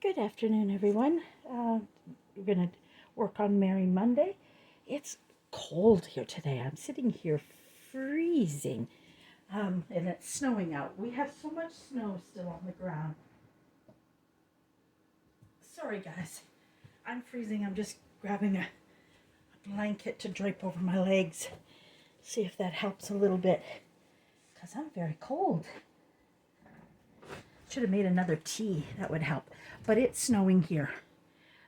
Good afternoon, everyone. We're going to work on Merry Monday. It's cold here today. I'm sitting here freezing, and it's snowing out. We have so much snow still on the ground. Sorry, guys. I'm freezing. I'm just grabbing a blanket to drape over my legs. See if that helps a little bit, because I'm very cold. Should have made another tea. That would help. But it's snowing here.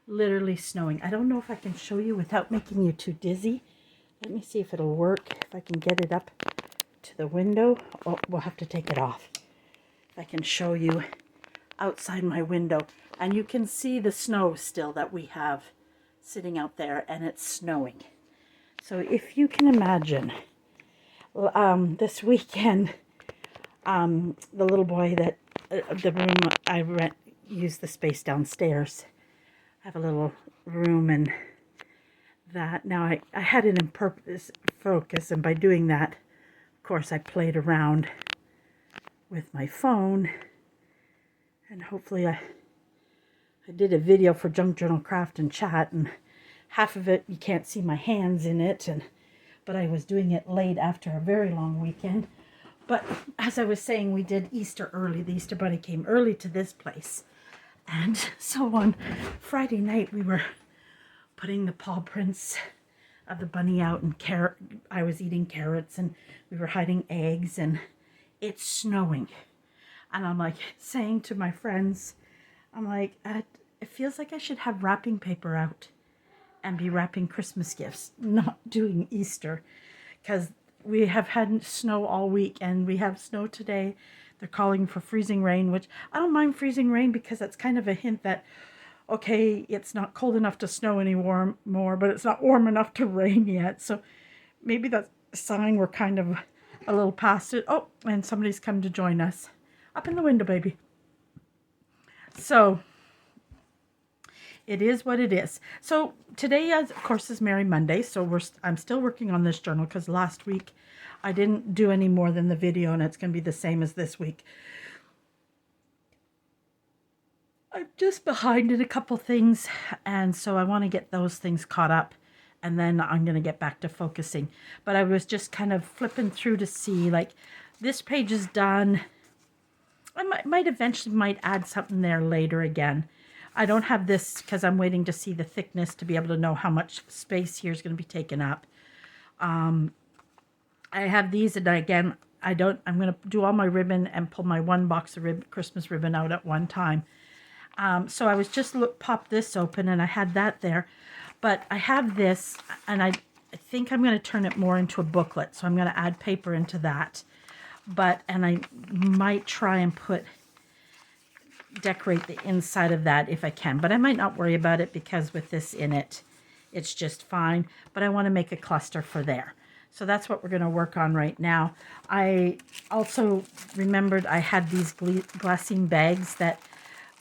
Literally snowing. I don't know if I can show you without making you too dizzy. Let me see if it'll work. If I can get it up to the window. Oh, we'll have to take it off. If I can show you outside my window. And you can see the snow still that we have sitting out there. And it's snowing. So if you can imagine, this weekend, the little boy that the room I rent, use the space downstairs. I have a little room, and that now I had it in purpose focus, and by doing that, of course, I played around with my phone, and hopefully I did a video for Junk Journal Craft and Chat, and half of it you can't see my hands in it, but I was doing it late after a very long weekend. But as I was saying, we did Easter early. The Easter Bunny came early to this place. And so on Friday night, we were putting the paw prints of the bunny out, and I was eating carrots, and we were hiding eggs, and it's snowing. And I'm like saying to my friends, I'm like, it feels like I should have wrapping paper out and be wrapping Christmas gifts, not doing Easter, because we have had snow all week, and we have snow today. They're calling for freezing rain, which I don't mind freezing rain, because that's kind of a hint that, okay, it's not cold enough to snow anymore, but it's not warm enough to rain yet. So maybe that's a sign we're kind of a little past it. Oh, and somebody's come to join us. Up in the window, baby. So it is what it is. So today, of course, is Merry Monday. So I'm still working on this journal, because last week I didn't do any more than the video, and it's going to be the same as this week. I'm just behind in a couple things, and so I want to get those things caught up, and then I'm going to get back to focusing. But I was just kind of flipping through to see, like, this page is done. I might eventually add something there later again. I don't have this because I'm waiting to see the thickness to be able to know how much space here is going to be taken up. I have these, and again, I'm going to do all my ribbon and pull my one box of Christmas ribbon out at one time. So I was just pop this open, and I had that there, but I have this, and I think I'm going to turn it more into a booklet. So I'm going to add paper into that, and I might try and decorate the inside of that if I can, but I might not worry about it, because with this in it, it's just fine. But I want to make a cluster for there. So that's what we're going to work on right now. I also remembered I had these glassine bags that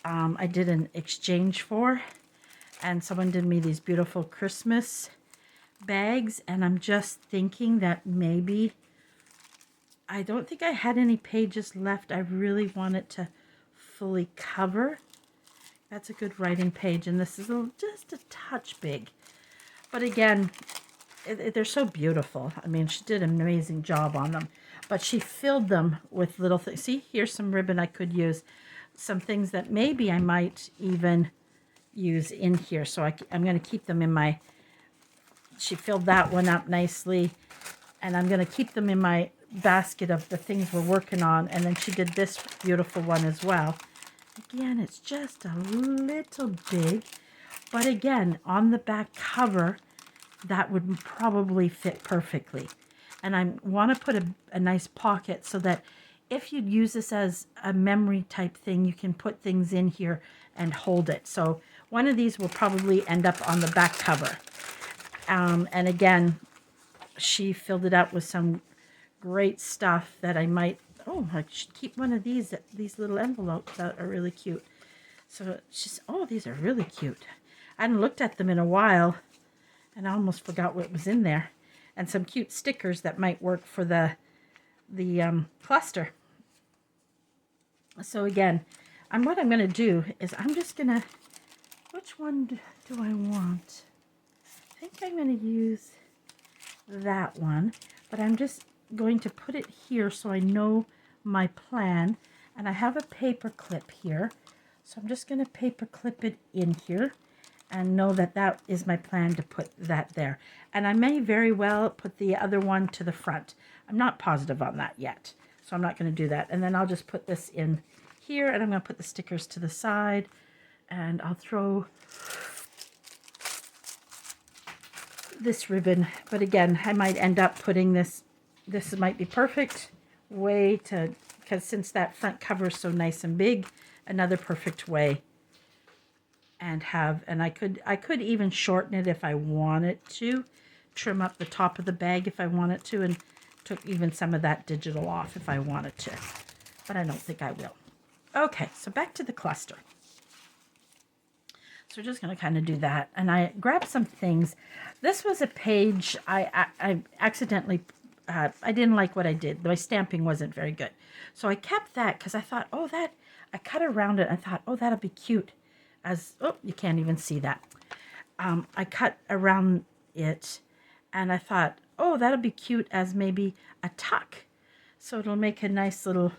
I did an exchange for, and someone did me these beautiful Christmas bags, and I'm just thinking that maybe, I don't think I had any pages left I really wanted to fully cover. That's a good writing page, and this is just a touch big, but again, they're so beautiful. I mean, she did an amazing job on them, but she filled them with little things. See, here's some ribbon I could use, some things that maybe I might even use in here. So I'm going to keep them in my, she filled that one up nicely, and I'm going to keep them in my basket of the things we're working on. And then she did this beautiful one as well. Again, it's just a little big, but again, on the back cover, that would probably fit perfectly. And I want to put a nice pocket, so that if you'd use this as a memory type thing, you can put things in here and hold it. So one of these will probably end up on the back cover. And again, she filled it up with some great stuff that I might, I should keep one of these little envelopes that are really cute. So she's, these are really cute. I hadn't looked at them in a while, and I almost forgot what was in there. And some cute stickers that might work for the cluster. So again, what I'm going to do is I'm just going to, which one do I want? I think I'm going to use that one, but I'm just going to put it here so I know my plan. And I have a paper clip here, so I'm just going to paper clip it in here and know that that is my plan to put that there. And I may very well put the other one to the front. I'm not positive on that yet, so I'm not going to do that. And then I'll just put this in here, and I'm going to put the stickers to the side, and I'll throw this ribbon. But again, I might end up putting this might be perfect way to, because since that front cover is so nice and big, another perfect way. And I could even shorten it if I wanted to, trim up the top of the bag if I wanted to, and took even some of that digital off if I wanted to, but I don't think I will. Okay, so back to the cluster. So we're just going to kind of do that, and I grabbed some things. This was a page I accidentally, I didn't like what I did. My stamping wasn't very good, so I kept that because I thought, oh, that, I cut around it. I thought, oh, that'll be cute. Oh, you can't even see that. I cut around it, and I thought, oh, that'll be cute as maybe a tuck. So it'll make a nice little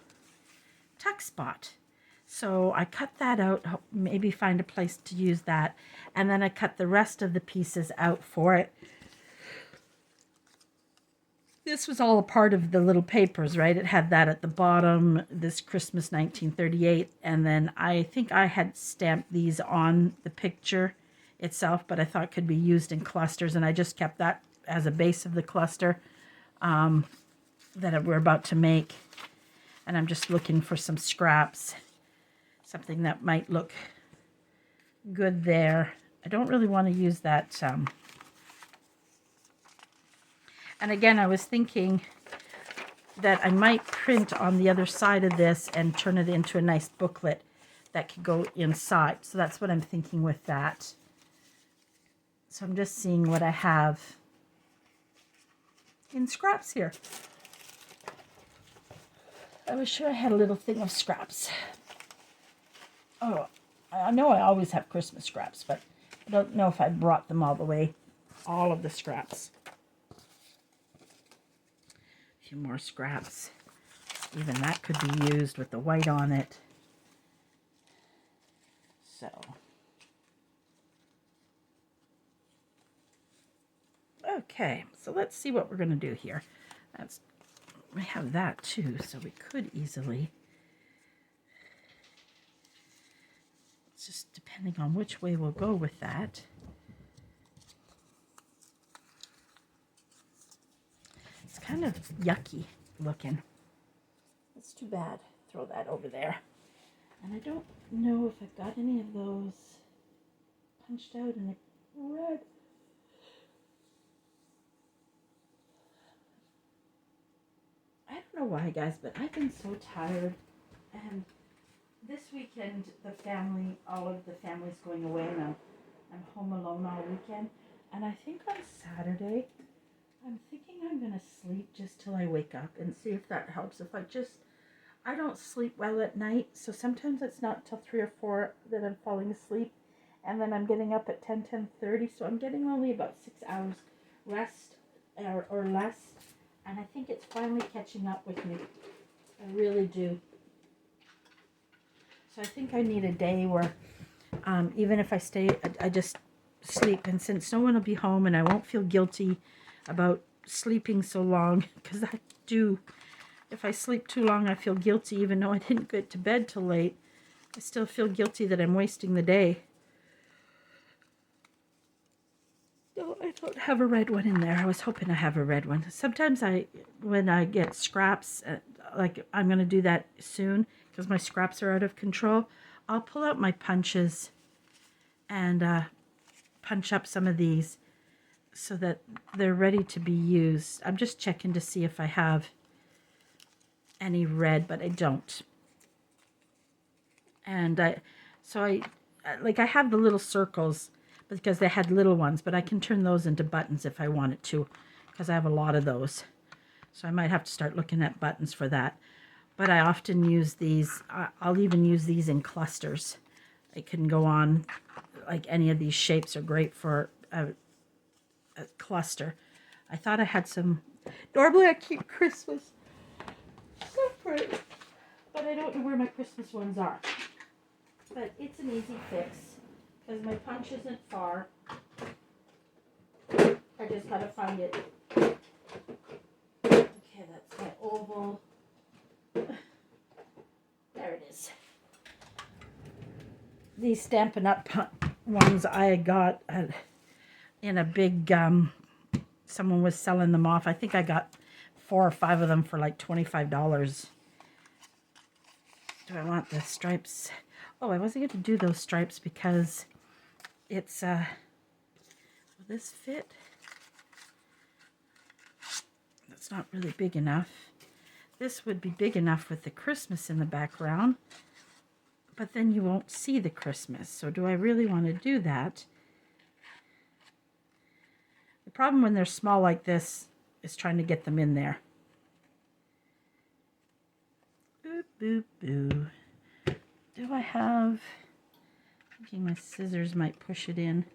tuck spot. So I cut that out, maybe find a place to use that. And then I cut the rest of the pieces out for it. This was all a part of the little papers, right? It had that at the bottom, this Christmas 1938. And then I think I had stamped these on the picture itself, but I thought could be used in clusters. And I just kept that as a base of the cluster that we're about to make. And I'm just looking for some scraps, something that might look good there. I don't really want to use that. And again, I was thinking that I might print on the other side of this and turn it into a nice booklet that could go inside. So that's what I'm thinking with that. So I'm just seeing what I have in scraps here. I was sure I had a little thing of scraps. Oh, I know I always have Christmas scraps, but I don't know if I brought them all the way, all of the scraps. A few more scraps. Even that could be used with the white on it. So. Okay, so let's see what we're going to do here. We have that too, so we could easily. It's just depending on which way we'll go with that. It's kind of yucky looking. It's too bad. Throw that over there. And I don't know if I've got any of those punched out in the red. I don't know why, guys, but I've been so tired. And this weekend, all of the family's going away, and I'm home alone all weekend. And I think on Saturday, I'm thinking I'm going to sleep just till I wake up and see if that helps. I don't sleep well at night, so sometimes it's not till 3 or 4 that I'm falling asleep. And then I'm getting up at 10:30, so I'm getting only about 6 hours rest or less. And I think it's finally catching up with me. I really do. So I think I need a day where even if I stay, I just sleep. And since no one will be home and I won't feel guilty about sleeping so long, because I do. If I sleep too long, I feel guilty even though I didn't get to bed till late. I still feel guilty that I'm wasting the day. No, I don't have a red one in there. I was hoping to have a red one. Sometimes when I get scraps, like I'm going to do that soon because my scraps are out of control, I'll pull out my punches and punch up some of these so that they're ready to be used. I'm just checking to see if I have any red, but I don't. And I have the little circles because they had little ones, but I can turn those into buttons if I wanted to because I have a lot of those. So I might have to start looking at buttons for that. but I often use these. I'll even use these in clusters. It can go on, like any of these shapes are great for a cluster. I thought I had some, normally I keep Christmas separate, but I don't know where my Christmas ones are. But it's an easy fix because my punch isn't far. I just gotta find it. Okay, that's my oval. There it is. These Stampin' Up ones I got in a big, someone was selling them off. I think I got 4 or 5 of them for like $25. Do I want the stripes? Oh, I wasn't going to do those stripes because it's, will this fit? That's not really big enough. This would be big enough with the Christmas in the background, but then you won't see the Christmas. So do I really want to do that? The problem when they're small like this is trying to get them in there. Boop, boop, boo. Do I have... thinking my scissors might push it in.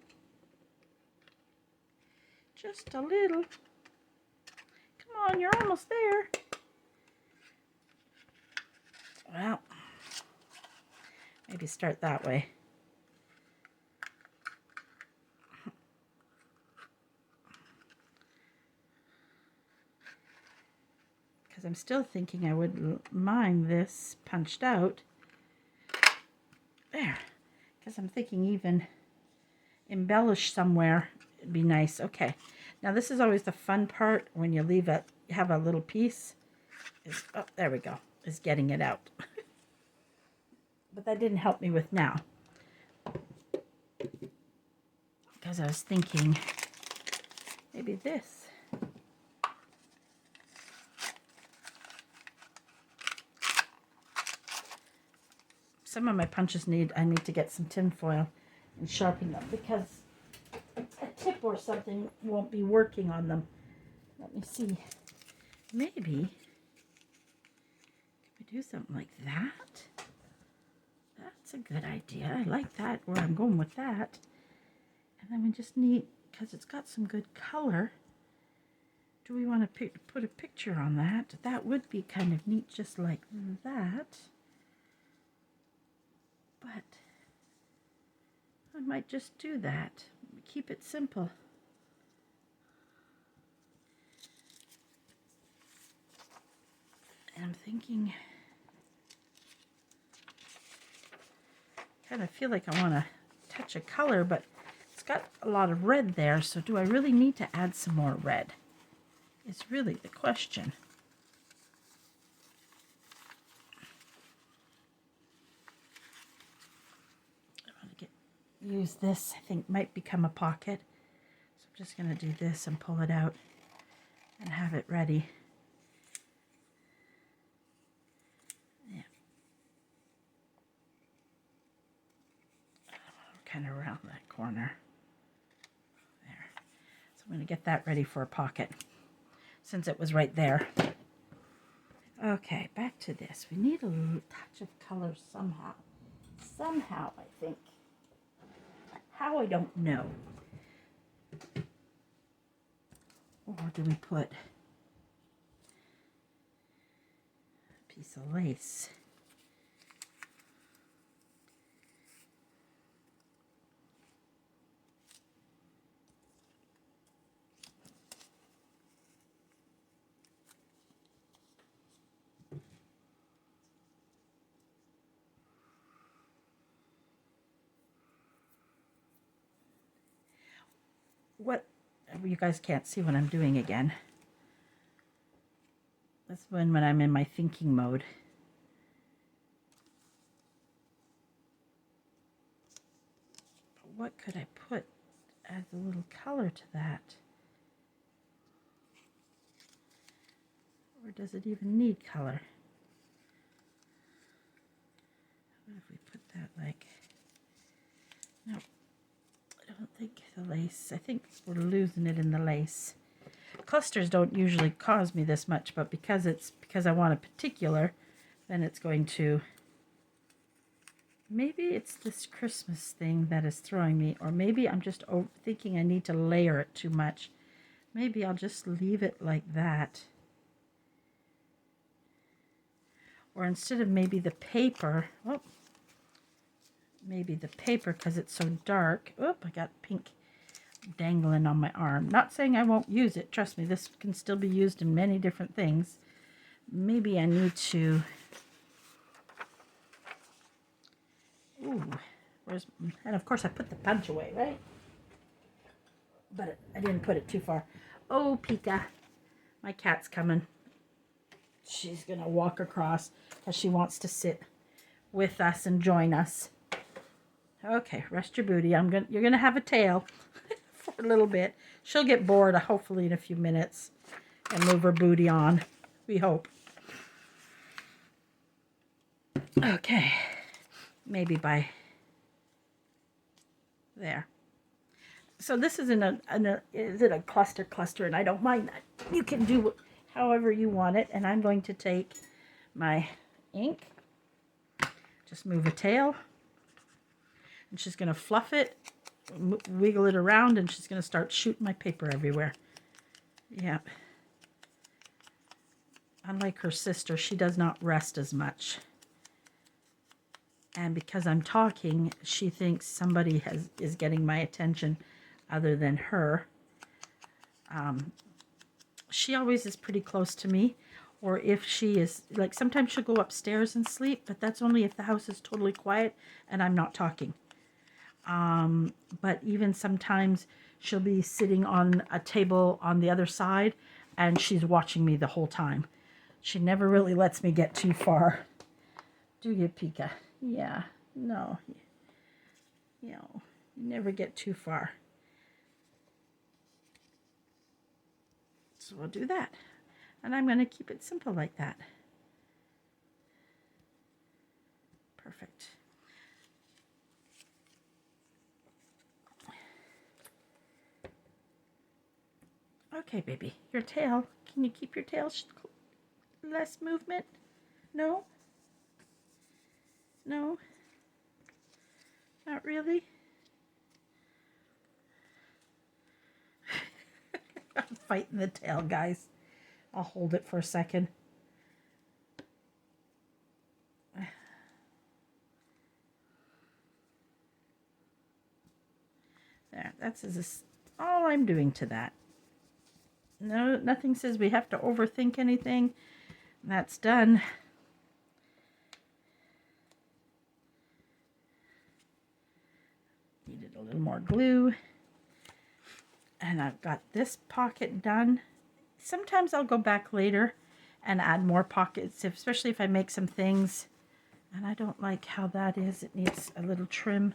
Just a little. Come on, you're almost there. Well, maybe start that way. Because I'm still thinking I would mind this punched out. There. Because I'm thinking even embellish somewhere, it'd be nice. Okay. Now this is always the fun part when you leave it, have a little piece. Oh, there we go. Is getting it out. But that didn't help me with now. Because I was thinking maybe this. Some of my punches I need to get some tin foil and sharpen them because a tip or something won't be working on them. Let me see. Maybe could we do something like that? That's a good idea. I like that, where I'm going with that. And then we just need, because it's got some good color, do we want to put a picture on that? That would be kind of neat, just like that. But I might just do that. Keep it simple. And I'm thinking, kind of feel like I want to touch a color, but it's got a lot of red there, so do I really need to add some more red? It's really the question. Use this, I think might become a pocket. So I'm just going to do this and pull it out and have it ready. Yeah. Kind of around that corner. There. So I'm going to get that ready for a pocket since it was right there. Okay, back to this. We need a little touch of color somehow. Somehow, I think. How, I don't know. Or do we put a piece of lace? What, you guys can't see what I'm doing again. That's when I'm in my thinking mode. But what could I put as a little color to that? Or does it even need color? What if we put that like, no, I don't think the lace, I think we're losing it in the lace. Clusters don't usually cause me this much, but because I want a particular, then it's going to, maybe it's this Christmas thing that is throwing me, or maybe I'm just thinking I need to layer it too much. Maybe I'll just leave it like that. Or instead of maybe the paper, oh, maybe the paper, because it's so dark. Oh, I got pink dangling on my arm. Not saying I won't use it. Trust me, this can still be used in many different things. Maybe I need to... Ooh, where's... And of course I put the punch away, right? But I didn't put it too far. Oh, Pika. My cat's coming. She's going to walk across because she wants to sit with us and join us. Okay, rest your booty. You're going to have a tail for a little bit. She'll get bored, hopefully, in a few minutes and move her booty on. We hope. Okay. Maybe by there. So this is is it a cluster, and I don't mind that. You can do however you want it, and I'm going to take my ink, just move a tail, and she's going to fluff it, wiggle it around, and she's going to start shooting my paper everywhere. Yeah. Unlike her sister, she does not rest as much. And because I'm talking, she thinks somebody is getting my attention other than her. She always is pretty close to me. Or if she is, like sometimes she'll go upstairs and sleep, but that's only if the house is totally quiet and I'm not talking. But even sometimes she'll be sitting on a table on the other side and she's watching me the whole time. She never really lets me get too far. Do you, Pika? Yeah, no. You know, you never get too far. So we'll do that. And I'm going to keep it simple like that. Perfect. Okay, baby. Your tail. Can you keep your tail less movement? No? No? Not really? I'm fighting the tail, guys. I'll hold it for a second. There, that's all I'm doing to that. No, nothing says we have to overthink anything. That's done. Needed a little more glue. And I've got this pocket done. Sometimes I'll go back later and add more pockets, especially if I make some things. And I don't like how that is. It needs a little trim.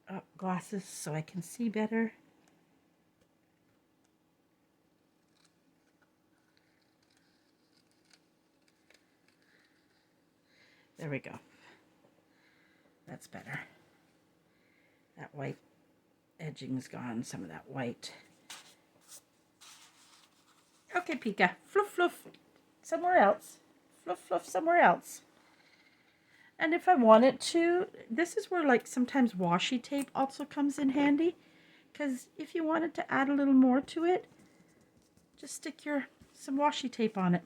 Oh, glasses so I can see better. There we go. That's better. That white edging's gone, some of that white. Okay, Pika, fluff, fluff, somewhere else. Fluff, fluff, somewhere else. And if I wanted to, this is where like sometimes washi tape also comes in handy. Because if you wanted to add a little more to it, just stick some washi tape on it.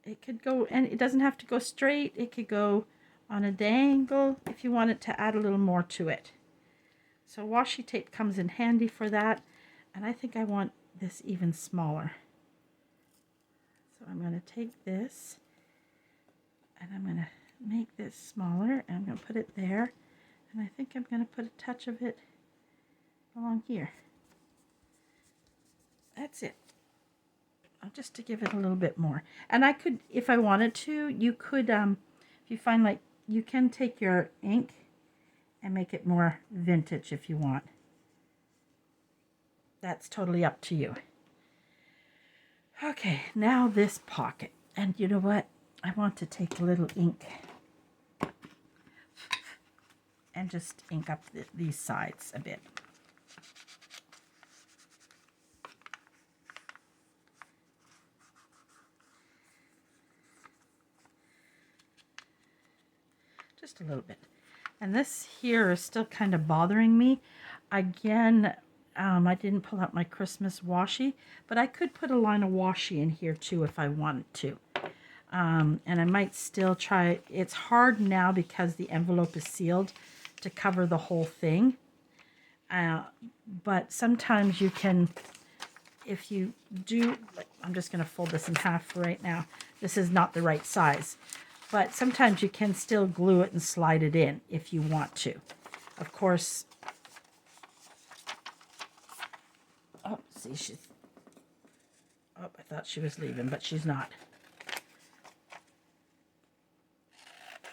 It could go, and it doesn't have to go straight. It could go on a dangle if you wanted to add a little more to it. So washi tape comes in handy for that. And I think I want this even smaller. So I'm going to take this and I'm going to make this smaller and I'm going to put it there. And I think I'm going to put a touch of it along here. That's it. Just to give it a little bit more. And I could, if I wanted to, you could, if you find like, you can take your ink and make it more vintage if you want. That's totally up to you. Okay, now this pocket. And you know what? I want to take a little ink and just ink up these sides a bit. just a little bit. And this here is still kind of bothering me. Again, I didn't pull out my Christmas washi, but I could put a line of washi in here too if I wanted to. And I might still try. It's hard now because the envelope is sealed to cover the whole thing. But sometimes you can, if you do, I'm just going to fold this in half for right now. This is not the right size. But sometimes you can still glue it and slide it in if you want to. Of course, oh, see, I thought she was leaving, but she's not.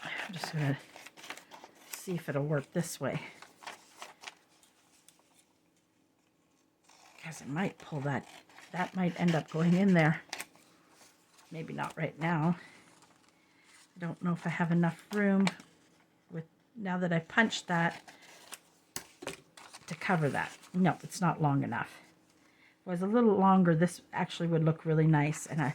I'm just going to see if it'll work this way. Because it might pull that might end up going in there. Maybe not right now. I don't know if I have enough room now that I punched that to cover that. No, it's not long enough. If it was a little longer, this actually would look really nice. And I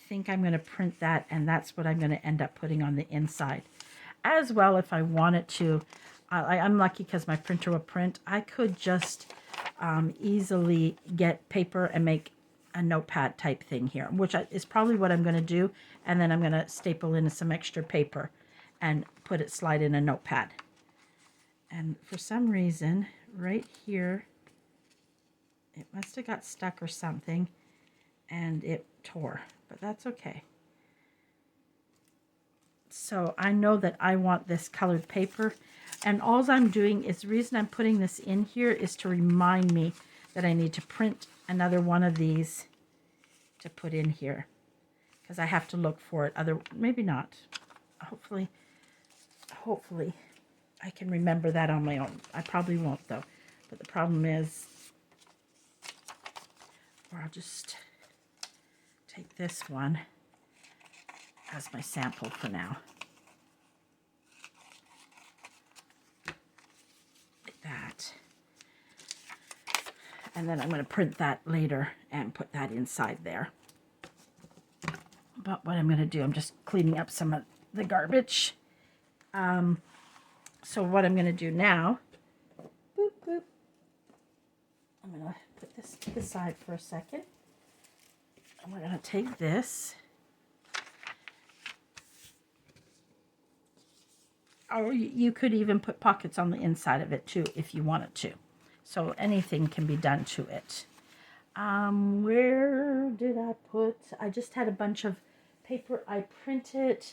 think I'm going to print that, and that's what I'm going to end up putting on the inside. As well, if I wanted to, I'm lucky because my printer will print. I could just easily get paper and make a notepad type thing here, which is probably what I'm going to do. And then I'm going to staple in some extra paper and slide in a notepad. And for some reason, right here, it must have got stuck or something, and it tore, but that's okay. So I know that I want this colored paper, and all I'm doing is, the reason I'm putting this in here is to remind me that I need to print another one of these to put in here, because I have to look for it. Maybe not. Hopefully I can remember that on my own. I probably won't though. But the problem is, or I'll just take this one as my sample for now. Like that. And then I'm going to print that later and put that inside there. But what I'm going to do, I'm just cleaning up some of the garbage. So what I'm going to do now, boop, boop. I'm going to put this to the side for a second. And we're going to take this. Or you could even put pockets on the inside of it too if you wanted to. So anything can be done to it. Where did I put? I just had a bunch of paper I printed,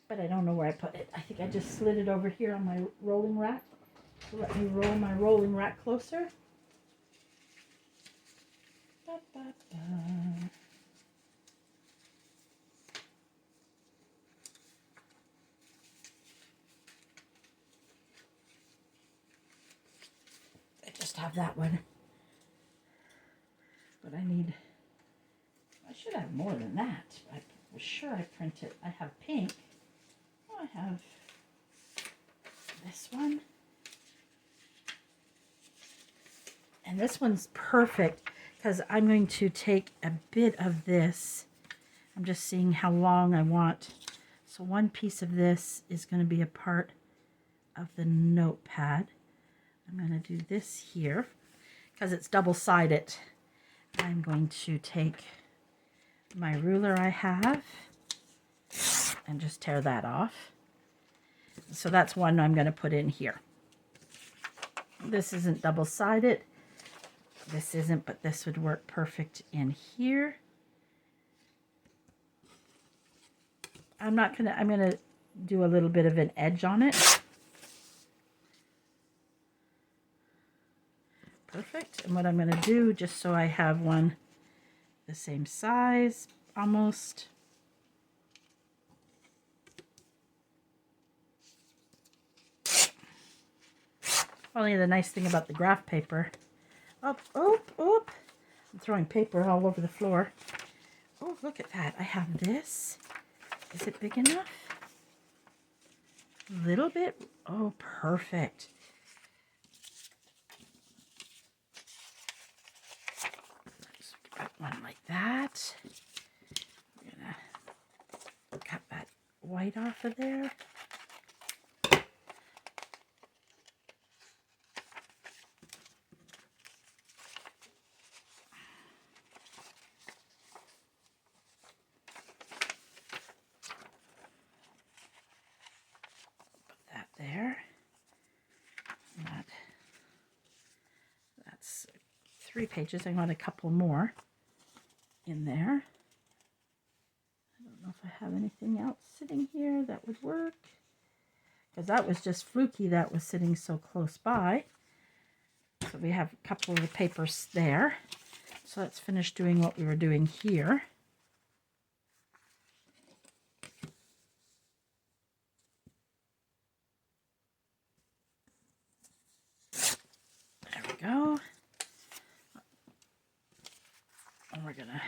but I don't know where I put it. I think I just slid it over here on my rolling rack. So let me roll my rolling rack closer. Ba, ba, ba. I just have that one. But I should have more than that. I was sure I printed. I have pink. Oh, I have this one. And this one's perfect because I'm going to take a bit of this. I'm just seeing how long I want. So one piece of this is going to be a part of the notepad. I'm going to do this here because it's double-sided. I'm going to take my ruler I have and just tear that off. So that's one I'm going to put in here. This isn't double-sided. This isn't, but this would work perfect in here. I'm going to do a little bit of an edge on it. Perfect. And what I'm going to do, just so I have one the same size, almost. Only the nice thing about the graph paper. Oop. I'm throwing paper all over the floor. Oh, look at that. I have this. Is it big enough? A little bit. Oh, perfect. One like that. I'm gonna cut that white off of there. Put that there. That's 3 pages. I want a couple more in there. I don't know if I have anything else sitting here that would work, because that was just fluky that was sitting so close by. So we have a couple of the papers there. So let's finish doing what we were doing here. There we go. And we're gonna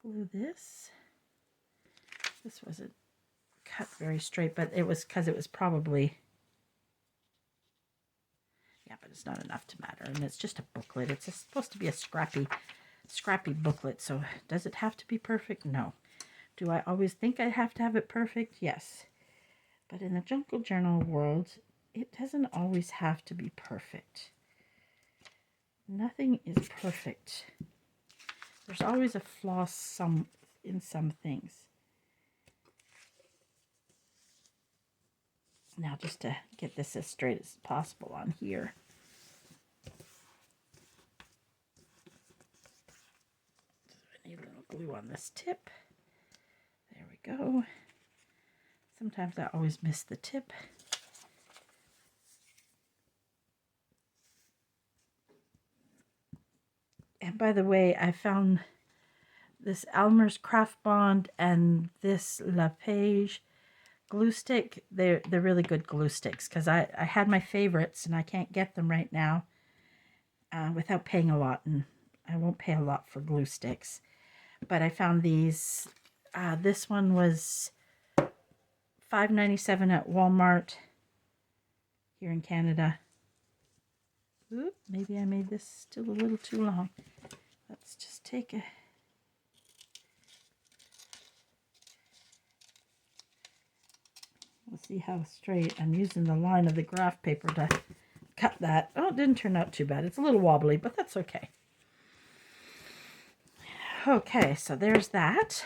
glue this. This wasn't cut very straight, but it was because it was probably, yeah, but it's not enough to matter. And it's just a booklet. It's supposed to be a scrappy booklet. So does it have to be perfect? No. Do I always think I have to have it perfect? Yes. But in the Jungle Journal world, it doesn't always have to be perfect. Nothing is perfect. There's always a flaw in some things. Now, just to get this as straight as possible on here. So I need a little glue on this tip. There we go. Sometimes I always miss the tip. And by the way, I found this Elmer's Craft Bond and this La Page glue stick. They're really good glue sticks, because I had my favorites and I can't get them right now without paying a lot, and I won't pay a lot for glue sticks. But I found these. This one was $5.97 at Walmart here in Canada. Oop, maybe I made this still a little too long. Let's just take a... We'll see how straight. I'm using the line of the graph paper to cut that. Oh, it didn't turn out too bad. It's a little wobbly, but that's okay. Okay, so there's that.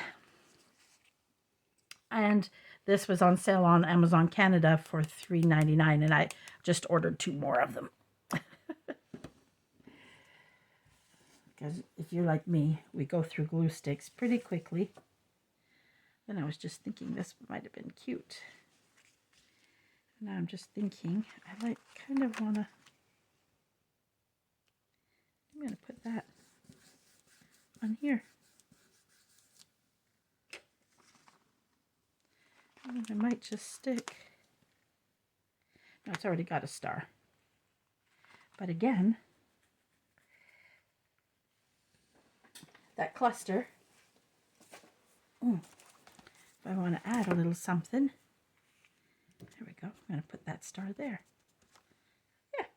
And this was on sale on Amazon Canada for $3.99, and I just ordered 2 more of them. Because if you're like me, we go through glue sticks pretty quickly. Then I was just thinking this might have been cute. Now I'm just thinking, I kind of want to, I'm going to put that on here. And it might just stick. No, it's already got a star. But again, that cluster, if I want to add a little something, there we go. I'm going to put that star there. Yeah.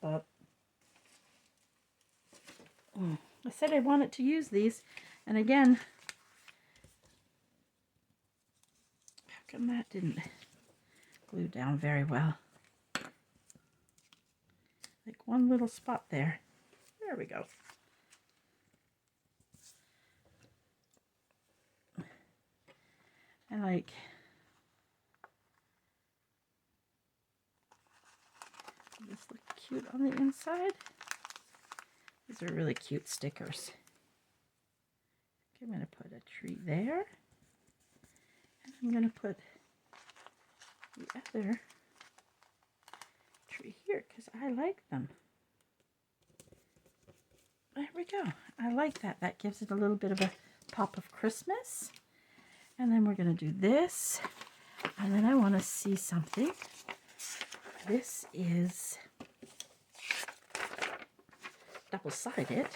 Up. I said I wanted to use these, and again, how come that didn't glue down very well? Like one little spot there. There we go. I like this look cute on the inside. These are really cute stickers. Okay, I'm going to put a tree there. And I'm going to put the other tree here because I like them. There we go. I like that. That gives it a little bit of a pop of Christmas. And then we're going to do this. And then I want to see something. This is double-sided.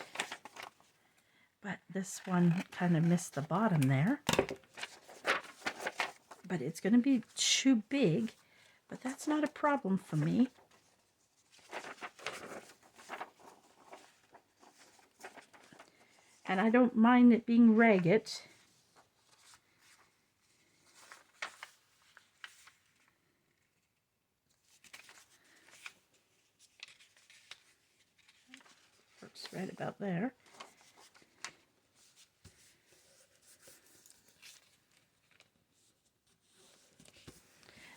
But this one kind of missed the bottom there. But it's going to be too big. But that's not a problem for me. And I don't mind it being ragged. Works right about there.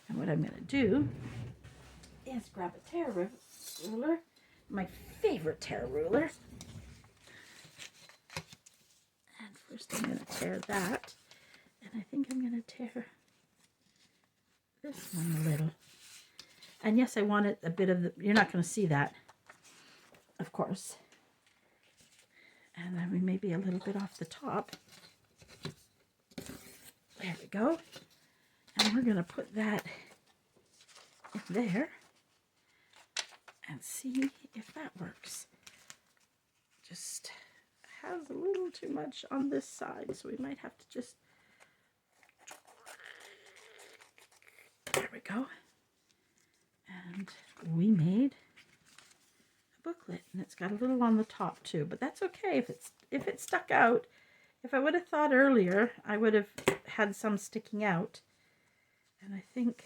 And what I'm going to do is grab a tear ruler, my favorite tear ruler. And first I'm going to tear that. And I think I'm going to tear this one a little. And yes, I want it a bit of the, you're not going to see that, of course. And then we maybe a little bit off the top. There we go. And we're going to put that in there and see if that works. Just has a little too much on this side, so we might have to just, there we go. And we made a booklet, and it's got a little on the top too, but that's okay if it stuck out. If I would have thought earlier, I would have had some sticking out. And I think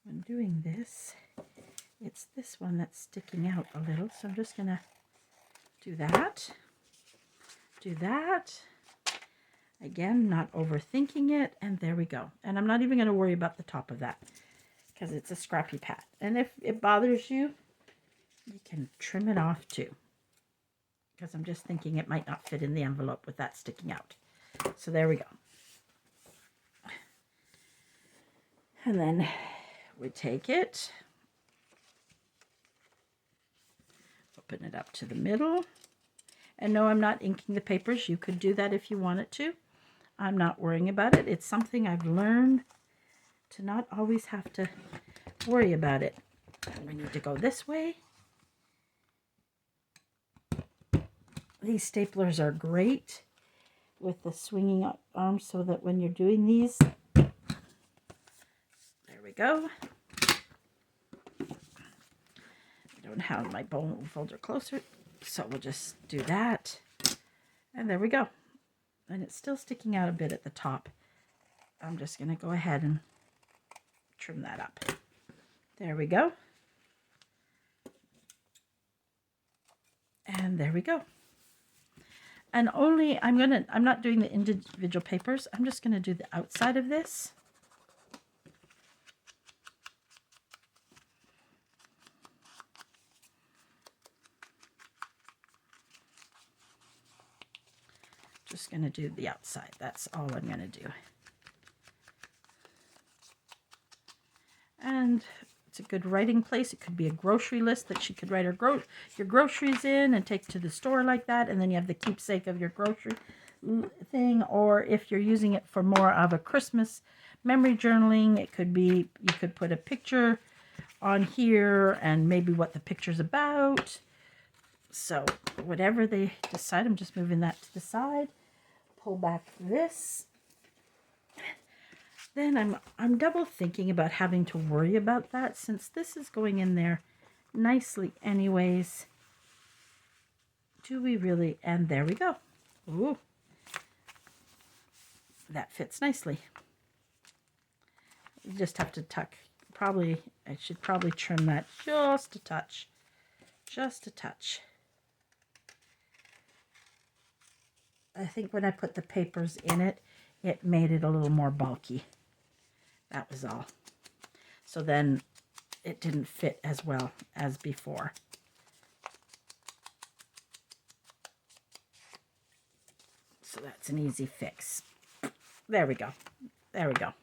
when doing this, it's this one that's sticking out a little. So I'm just going to do that. Do that. Again, not overthinking it. And there we go. And I'm not even going to worry about the top of that because it's a scrappy pad. And if it bothers you, you can trim it off too. Because I'm just thinking it might not fit in the envelope with that sticking out. So there we go. And then we take it, open it up to the middle. And no, I'm not inking the papers. You could do that if you wanted to. I'm not worrying about it. It's something I've learned to not always have to worry about it. And we need to go this way. These staplers are great with the swinging arms so that when you're doing these, there we go. I don't have my bone folder closer, so we'll just do that. And there we go. And it's still sticking out a bit at the top. I'm just going to go ahead and trim that up. There we go. And there we go. And only, I'm not doing the individual papers. I'm just going to do the outside of this. Just going to do the outside. That's all I'm going to do. And it's a good writing place. It could be a grocery list that she could write her your groceries in and take to the store like that. And then you have the keepsake of your grocery thing. Or if you're using it for more of a Christmas memory journaling, it could be, you could put a picture on here and maybe what the picture's about. So whatever they decide, I'm just moving that to the side. Pull back this. Then I'm double thinking about having to worry about that since this is going in there nicely anyways. Do we really? And there we go. Ooh. That fits nicely. You just have to tuck. Probably, I should probably trim that just a touch. Just a touch. I think when I put the papers in it, it made it a little more bulky. That was all. So then it didn't fit as well as before. So that's an easy fix. There we go. There we go.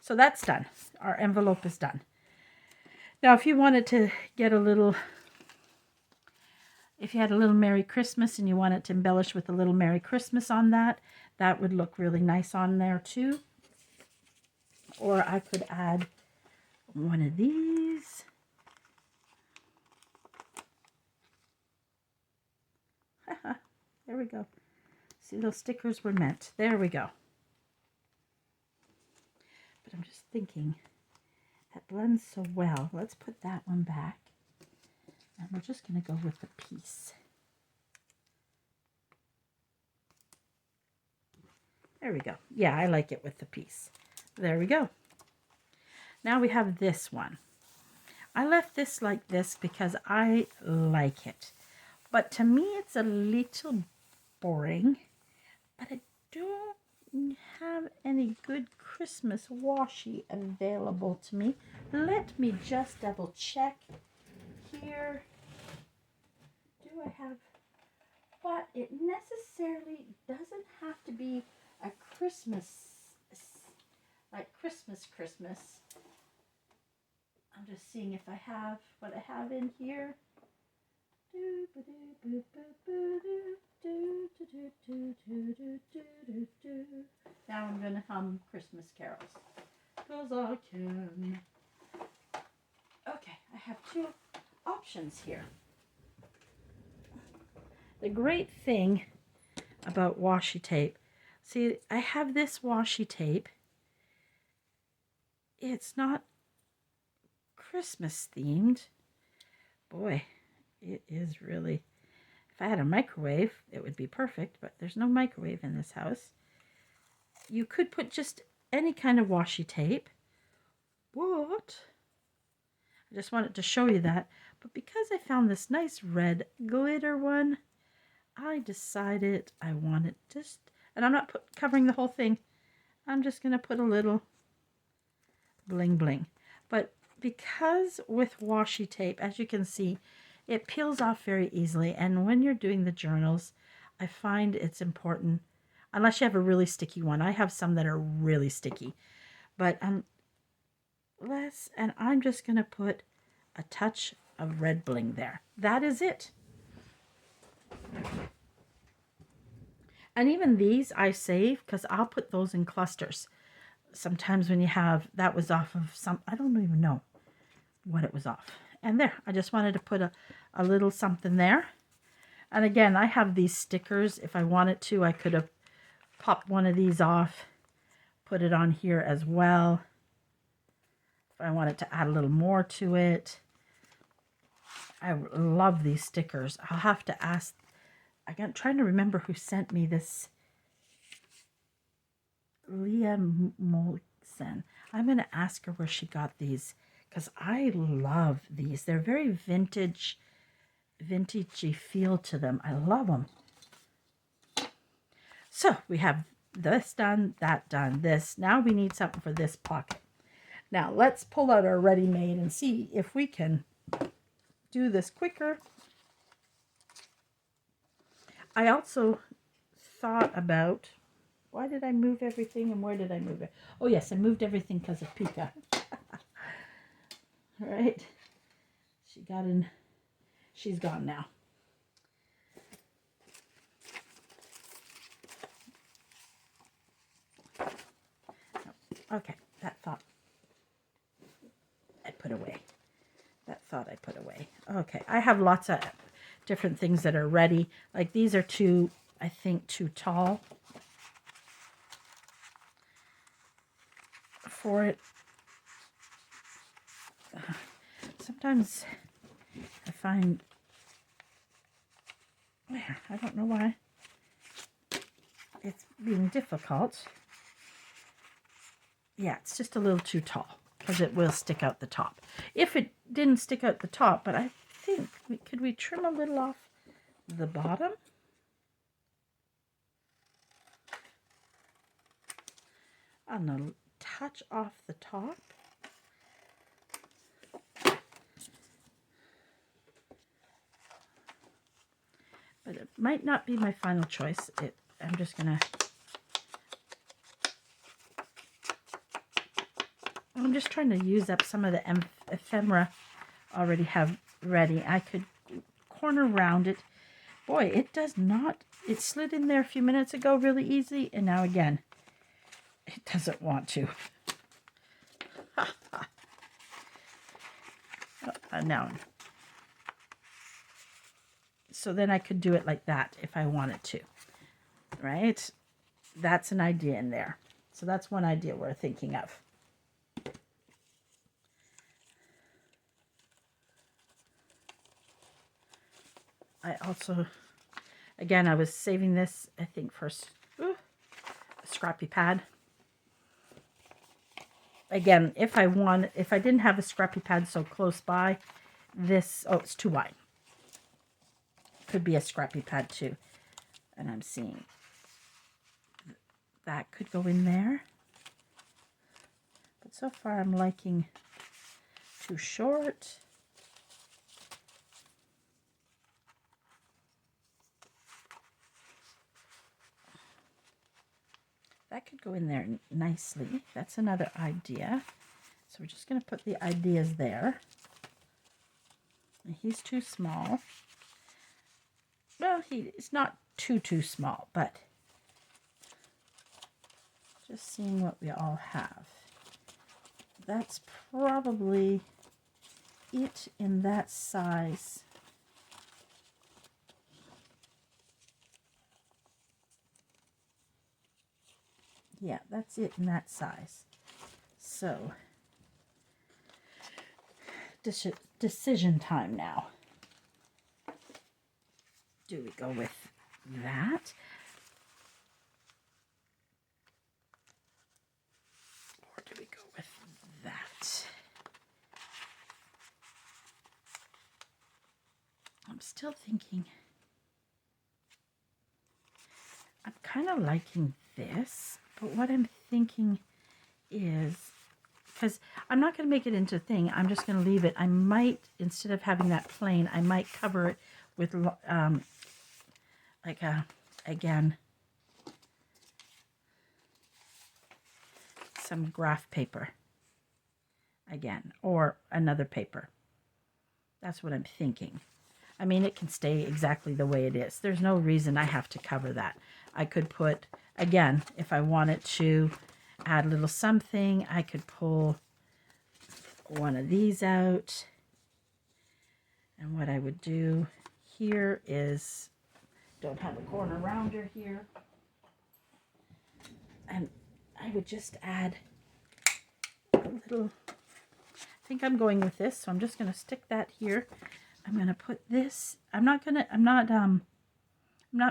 So that's done. Our envelope is done. Now, if you wanted to get a little, if you had a little Merry Christmas and you wanted to embellish with a little Merry Christmas on that, that would look really nice on there too. Or I could add one of these. There we go. See, those stickers were meant. There we go. But I'm just thinking, that blends so well. Let's put that one back. And we're just going to go with the piece. There we go. Yeah, I like it with the piece. There we go. Now we have this one. I left this like this because I like it. But to me, it's a little boring. But I don't have any good Christmas washi available to me. Let me just double check here. Do I have... But it necessarily doesn't have to be a Christmas, like Christmas. I'm just seeing if I have what I have in here. Now I'm going to hum Christmas carols. 'Cause I can. Okay, I have two options here. The great thing about washi tape, see, I have this washi tape. It's not Christmas themed. Boy, it is really... If I had a microwave, it would be perfect, but there's no microwave in this house. You could put just any kind of washi tape. What? I just wanted to show you that. But because I found this nice red glitter one, I decided I wanted just... And I'm not covering the whole thing. I'm just going to put a little bling bling. But because with washi tape, as you can see, it peels off very easily. And when you're doing the journals, I find it's important, unless you have a really sticky one. I have some that are really sticky. But and I'm just going to put a touch of red bling there. That is it. And even these I save because I'll put those in clusters. Sometimes when you have, that was off of some, I don't even know what it was off. And there, I just wanted to put a little something there. And again, I have these stickers. If I wanted to, I could have popped one of these off, put it on here as well. If I wanted to add a little more to it. I love these stickers. I'll have to ask, I'm trying to remember who sent me this. Leah Molson. I'm going to ask her where she got these because I love these. They're very vintagey feel to them. I love them. So we have this done, that done, this. Now we need something for this pocket. Now let's pull out our ready-made and see if we can do this quicker. I also thought about, why did I move everything and where did I move it? Oh yes, I moved everything because of Pika. All right. She got in. She's gone now. Okay, that thought I put away. Okay, I have lots of different things that are ready. Like these are too, I think, too tall for it. Sometimes I find, I don't know why it's being difficult. Yeah, it's just a little too tall because it will stick out the top. If it didn't stick out the top, but I think, could we trim a little off the bottom? And a touch off the top. But it might not be my final choice. I'm just gonna... I'm just trying to use up some of the ephemera I already have ready. I could corner round it. Boy, it does not... It slid in there a few minutes ago really easy, and now again, it doesn't want to. Now. So then I could do it like that if I wanted to, right? That's an idea in there. So that's one idea we're thinking of. I also, again, I was saving this, I think, for a scrappy pad. Again, if I didn't have a scrappy pad so close by, this, oh, it's too wide. Could be a scrappy pad too. And I'm seeing that could go in there. But so far I'm liking too short. That could go in there nicely. That's another idea. So we're just going to put the ideas there. And he's too small. Well, he's not too small, but just seeing what we all have. That's probably it in that size. Yeah, that's it in that size. So, decision time now. Do we go with that? Or do we go with that? I'm still thinking. I'm kind of liking this, but what I'm thinking is, because I'm not going to make it into a thing, I'm just going to leave it. I might, instead of having that plain, I might cover it with like again, some graph paper again, or another paper. That's what I'm thinking. I mean, it can stay exactly the way it is. There's no reason I have to cover that. I could put, again, if I wanted to add a little something, I could pull one of these out. And what I would do here is, don't have a corner rounder here. And I would just add a little, I think I'm going with this, so I'm just going to stick that here. I'm going to put this, I'm not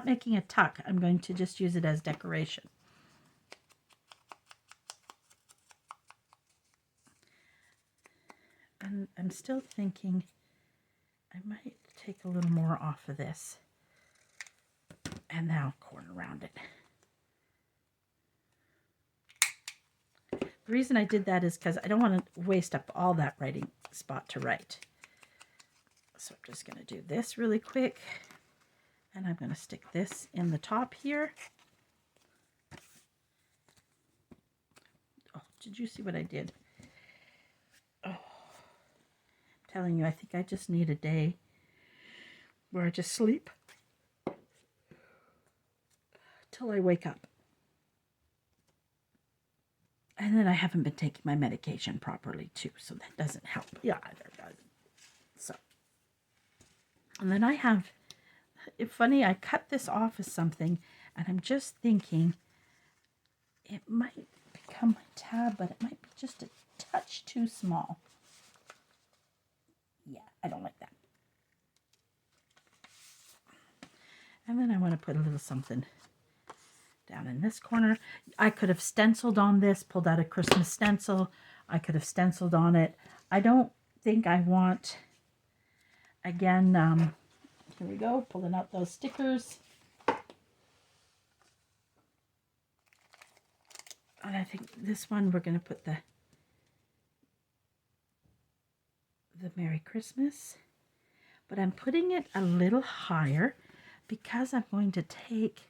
making a tuck. I'm going to just use it as decoration. And I'm still thinking I might take a little more off of this. And now corner round it. The reason I did that is because I don't want to waste up all that writing spot to write. So I'm just going to do this really quick. And I'm going to stick this in the top here. Oh, did you see what I did? Oh, I'm telling you, I think I just need a day where I just sleep till I wake up. And then I haven't been taking my medication properly too, so that doesn't help. Yeah, it doesn't. So, and then I have, it's funny, I cut this off as something, and I'm just thinking it might become my tab, but it might be just a touch too small. Yeah, I don't like that. And then I want to put a little something down in this corner. I could have stenciled on this, pulled out a Christmas stencil. I could have stenciled on it. I don't think I want, again, here we go, pulling out those stickers. And I think this one we're going to put the Merry Christmas. But I'm putting it a little higher because I'm going to take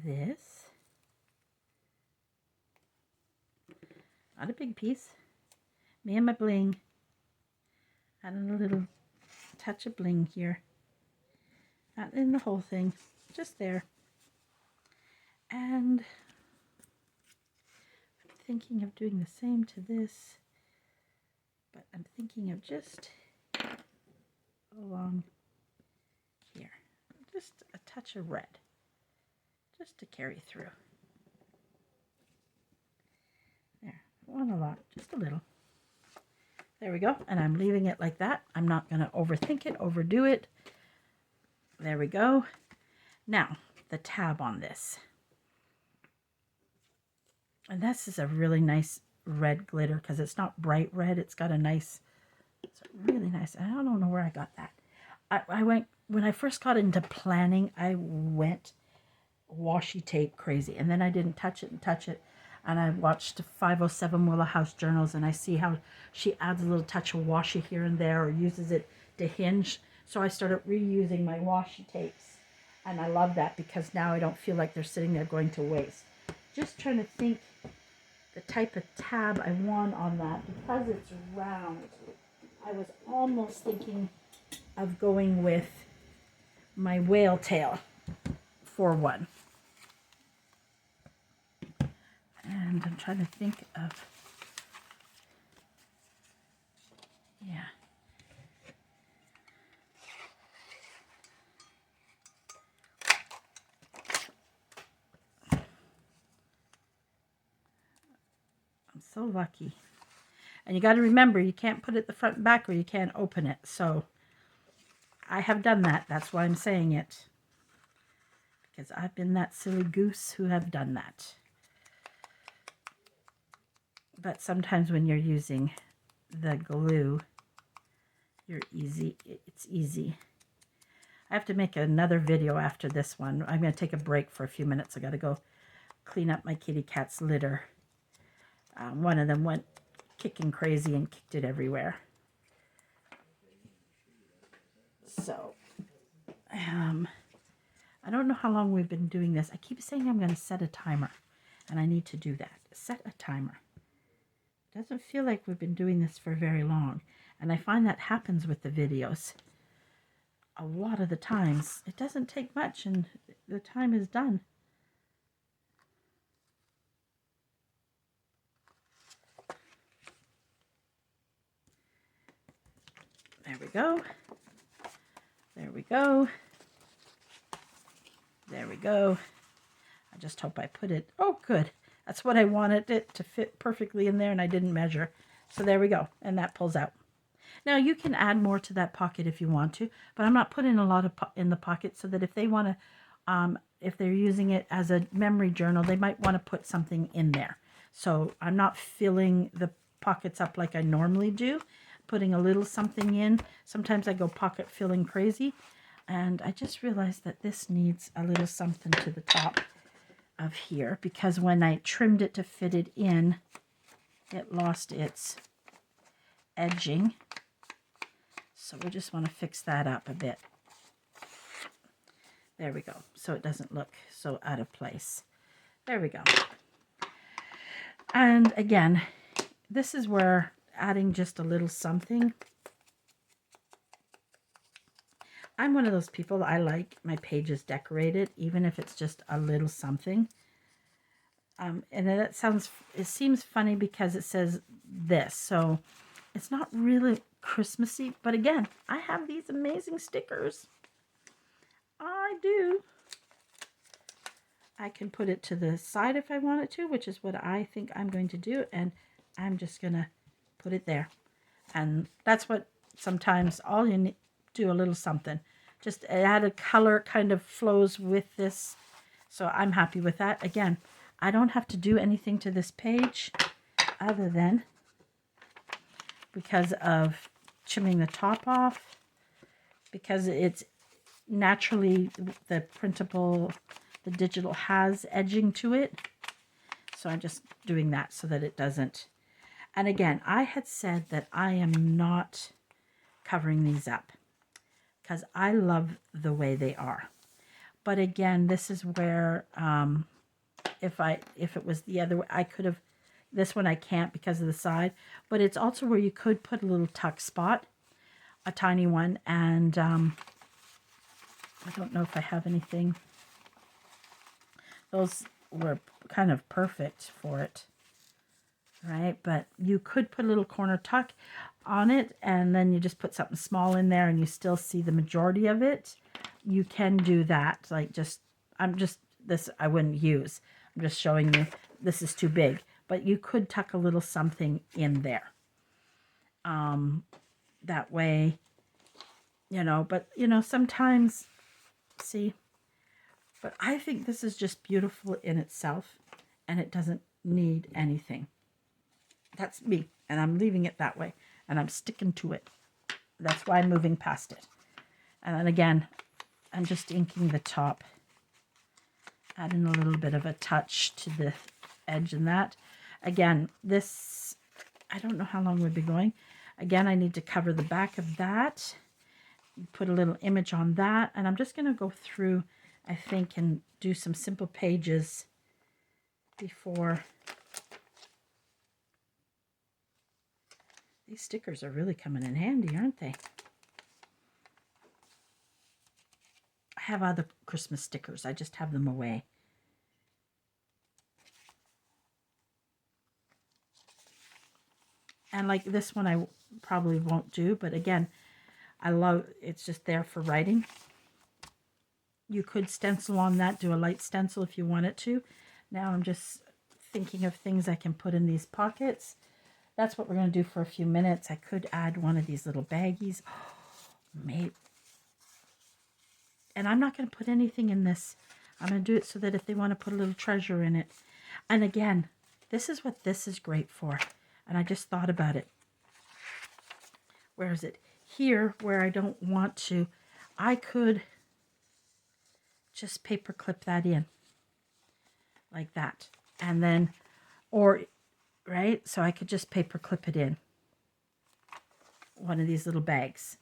this, not a big piece, me and my bling, adding a little touch of bling here, not in the whole thing, just there. And I'm thinking of doing the same to this, but I'm thinking of just along here, just a touch of red, just to carry through. There, not a lot, just a little. There we go, and I'm leaving it like that. I'm not going to overthink it, overdo it. There we go. Now, the tab on this. And this is a really nice red glitter because it's not bright red. It's got a nice, it's really nice. I don't know where I got that. I went, when I first got into planning, I went washi tape crazy. And then I didn't touch it and touch it. And I watched 507 Willow House Journals, and I see how she adds a little touch of washi here and there or uses it to hinge. So I started reusing my washi tapes. And I love that because now I don't feel like they're sitting there going to waste. Just trying to think the type of tab I want on that because it's round. I was almost thinking of going with my whale tail for one. And I'm trying to think of, yeah. I'm so lucky. And you got to remember, you can't put it the front and back or you can't open it. So I have done that. That's why I'm saying it. Because I've been that silly goose who have done that. But sometimes when you're using the glue, it's easy. I have to make another video after this one. I'm going to take a break for a few minutes. I got to go clean up my kitty cat's litter. One of them went kicking crazy and kicked it everywhere. So, I don't know how long we've been doing this. I keep saying I'm going to set a timer, and I need to do that. Set a timer. It doesn't feel like we've been doing this for very long, and I find that happens with the videos. A lot of the times, it doesn't take much, and the time is done. There we go. There we go. There we go. I just hope I put it, oh good. That's what I wanted it to fit perfectly in there and I didn't measure. So there we go. And that pulls out. Now you can add more to that pocket if you want to, but I'm not putting a lot of in the pocket so that if they want to, if they're using it as a memory journal, they might want to put something in there. So I'm not filling the pockets up like I normally do, putting a little something in. Sometimes I go pocket filling crazy. And I just realized that this needs a little something to the top of here because when I trimmed it to fit it in, it lost its edging. So we just want to fix that up a bit. There we go. So it doesn't look so out of place. There we go. And again, this is where adding just a little something. I'm one of those people, I like my pages decorated, even if it's just a little something. And it seems funny because it says this, so it's not really Christmassy. But again, I have these amazing stickers. I do. I can put it to the side if I wanted to, which is what I think I'm going to do. And I'm just going to put it there. And that's what sometimes all you need, do a little something. Just add a color kind of flows with this. So I'm happy with that. Again, I don't have to do anything to this page other than because of trimming the top off, because it's naturally the printable, the digital has edging to it. So I'm just doing that so that it doesn't. And again, I had said that I am not covering these up because I love the way they are. But again, this is where if it was the other way, I could have, this one I can't because of the side, but it's also where you could put a little tuck spot, a tiny one, and I don't know if I have anything. Those were kind of perfect for it, right? But you could put a little corner tuck on it, and then you just put something small in there and you still see the majority of it. You can do that. Like this I wouldn't use. I'm just showing you this is too big, but you could tuck a little something in there. That way, but sometimes, see, But I think this is just beautiful in itself, and it doesn't need anything. That's me, and I'm leaving it that way, and I'm sticking to it. That's why I'm moving past it. And then again, I'm just inking the top, adding a little bit of a touch to the edge and that. Again, this, I don't know how long we'll be going. Again, I need to cover the back of that, put a little image on that, and I'm just going to go through, I think, and do some simple pages before. These stickers are really coming in handy, aren't they? I have other Christmas stickers. I just have them away. And like this one I probably won't do, but again, I love, it's just there for writing. You could stencil on that, do a light stencil if you wanted to. Now I'm just thinking of things I can put in these pockets. That's what we're going to do for a few minutes. I could add one of these little baggies. Maybe. And I'm not going to put anything in this. I'm going to do it so that if they want to put a little treasure in it. And again, this is what this is great for. And I just thought about it. Where is it? Here, where I don't want to, I could just paper clip that in. Like that. And then, or, right? So I could just paper clip it in. One of these little bags.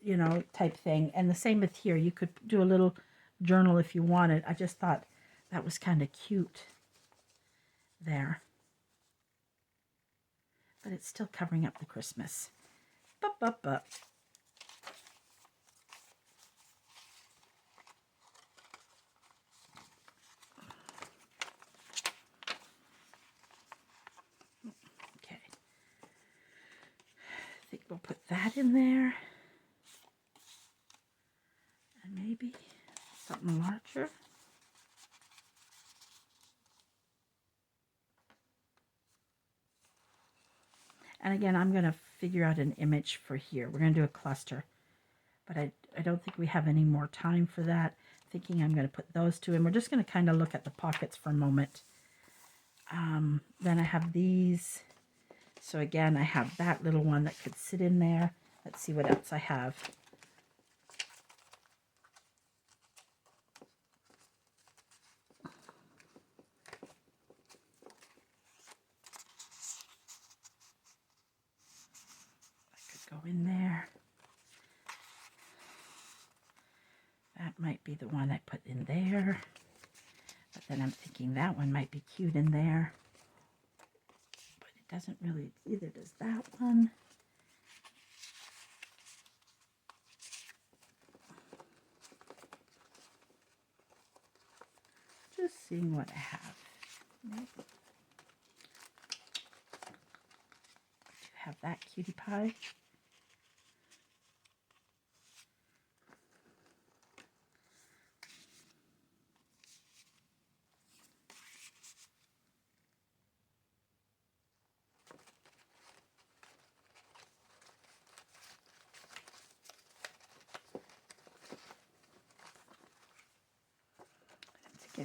You know, type thing. And the same with here. You could do a little journal if you wanted. I just thought that was kind of cute there. But it's still covering up the Christmas. Bup. Okay. I think we'll put that in there. And maybe something larger. And again, I'm going to figure out an image for here. We're going to do a cluster. But I don't think we have any more time for that. Thinking I'm going to put those two in. We're just going to kind of look at the pockets for a moment. Then I have these. So again, I have that little one that could sit in there. Let's see what else I have. Go in there. That might be the one I put in there. But then I'm thinking that one might be cute in there. But it doesn't really, either does that one. Just seeing what I have. Maybe. Do have that cutie pie.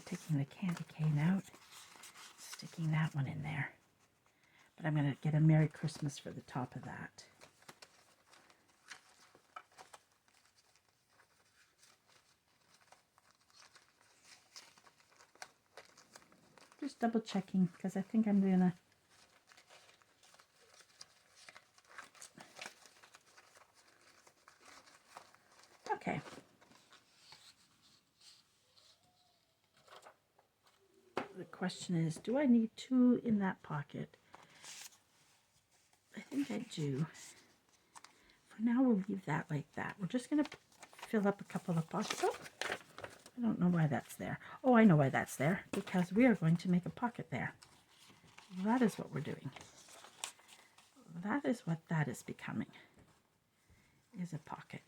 Taking the candy cane out, sticking that one in there. But I'm going to get a Merry Christmas for the top of that. Just double checking because I think I'm going to okay. The question is, do I need two in that pocket? I think I do. For now, we'll leave that like that. We're just going to fill up a couple of pockets. Oh, I don't know why that's there. Oh, I know why that's there. Because we are going to make a pocket there. That is what we're doing. That is what that is becoming. Is a pocket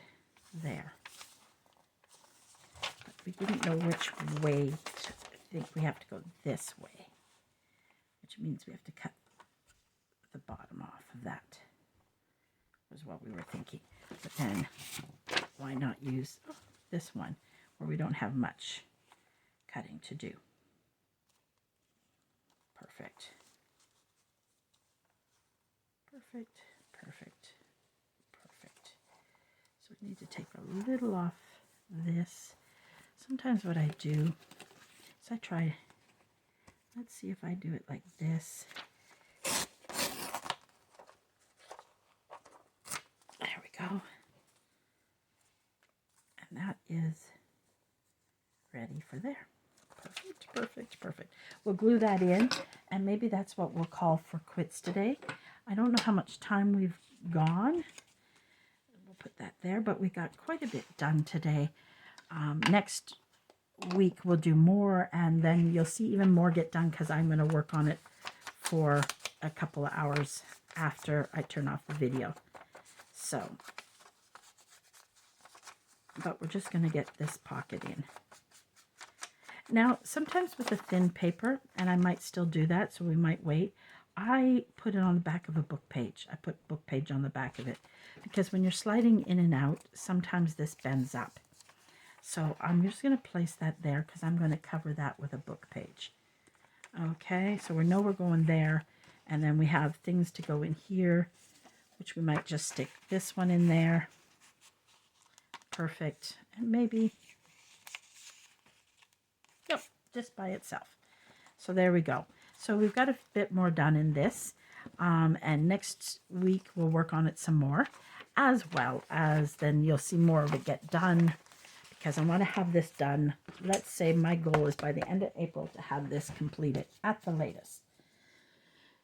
there. But we didn't know which way to, I think we have to go this way, which means we have to cut the bottom off of that, was what we were thinking. But then why not use this one where we don't have much cutting to do. Perfect. Perfect, perfect, perfect. So we need to take a little off this. Sometimes what I do is I try, let's see if I do it like this. There we go. And that is ready for there. Perfect, perfect, perfect. We'll glue that in, and maybe that's what we'll call for quits today. I don't know how much time we've gone. We'll put that there, but we got quite a bit done today. Next week we'll do more, and then you'll see even more get done because I'm going to work on it for a couple of hours after I turn off the video. So, but we're just going to get this pocket in. Now, sometimes with a thin paper, and I might still do that, so we might wait, I put it on the back of a book page. I put book page on the back of it because when you're sliding in and out, sometimes this bends up. So I'm just going to place that there because I'm going to cover that with a book page. Okay, so we know we're going there, and then we have things to go in here, which we might just stick this one in there. Perfect. And maybe, yep, just by itself. So there we go. So we've got a bit more done in this, and next week we'll work on it some more, as well as then you'll see more of it get done, because I want to have this done. Let's say my goal is by the end of April to have this completed at the latest.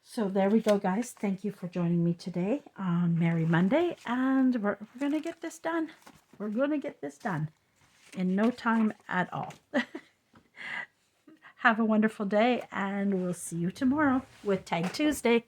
So there we go, guys. Thank you for joining me today on Merry Monday, and we're going to get this done. We're going to get this done in no time at all. Have a wonderful day, and we'll see you tomorrow with Tag Tuesday.